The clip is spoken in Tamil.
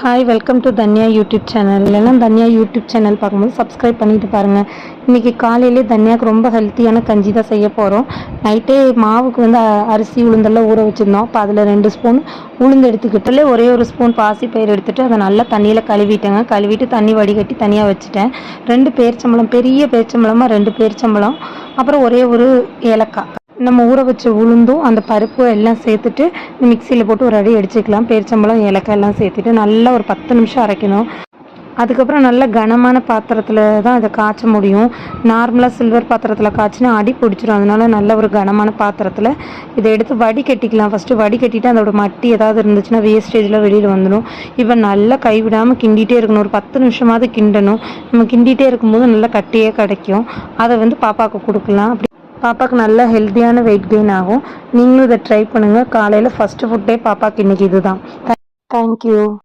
Hi welcome to Tanya YouTube channel. எல்லாம் தன்யா யூடியூப் சேனல் பார்க்கும்போது சப்ஸ்கிரைப் பண்ணிட்டு பாருங்கள். இன்றைக்கி காலையிலே தன்யாவுக்கு ரொம்ப ஹெல்த்தியான கஞ்சி தான் செய்ய போகிறோம். நைட்டே மாவுக்கு வந்து அரிசி உளுந்தெல்லாம் ஊற வச்சுருந்தோம். அப்போ அதில் 2 ஸ்பூன் உளுந்து எடுத்துக்கிட்டுல ஒரே ஒரு ஸ்பூன் பாசிப்பயிறு எடுத்துகிட்டு அதை நல்லா தண்ணியில் கழுவிட்டேங்க. கழுவிட்டு தண்ணி வடிகட்டி தனியாக வச்சுட்டேன். 2 பேரிச்சம்பழம், பெரிய பேரிச்சம்பழமாக 2 பேரிச்சம்பழம், அப்புறம் ஒரே ஒரு ஏலக்காய். நம்ம ஊற வச்ச உளுந்தும் அந்த பருப்பு எல்லாம் சேர்த்துட்டு மிக்சியில் போட்டு ஒரு அடி அடிச்சுக்கலாம். பேரிச்சம்பழம், ஏலக்காய் எல்லாம் சேர்த்துட்டு நல்லா ஒரு 10 நிமிஷம் அரைக்கணும். அதுக்கப்புறம் நல்ல கனமான பாத்திரத்தில் தான் அதை காய்ச்ச முடியும். நார்மலாக சில்வர் பாத்திரத்தில் காய்ச்சினா அடி பிடிச்சிரும். அதனால நல்ல ஒரு கனமான பாத்திரத்தில் இதை எடுத்து வடிகட்டிக்கலாம். ஃபஸ்ட்டு வடிகட்டிட்டு அதோட மட்டி ஏதாவது இருந்துச்சுன்னா வேஸ்டேஜில் வெளியில் வந்துடும். இப்போ நல்லா கைவிடாமல் கிண்டிகிட்டே இருக்கணும். ஒரு 10 நிமிஷமாவது கிண்டணும். நம்ம கிண்டிகிட்டே இருக்கும்போது நல்லா கட்டியே கிடைக்கும். அதை வந்து பாப்பாவுக்கு கொடுக்கலாம். பாப்பாவுக்கு நல்ல ஹெல்த்தியான வெயிட் கெயின் ஆகும். நீங்களும் இதை ட்ரை பண்ணுங்கள். காலையில் ஃபஸ்ட்டு ஃபுட்டே பாப்பாவுக்கு இன்றைக்கி இதுதான். தேங்க்யூ.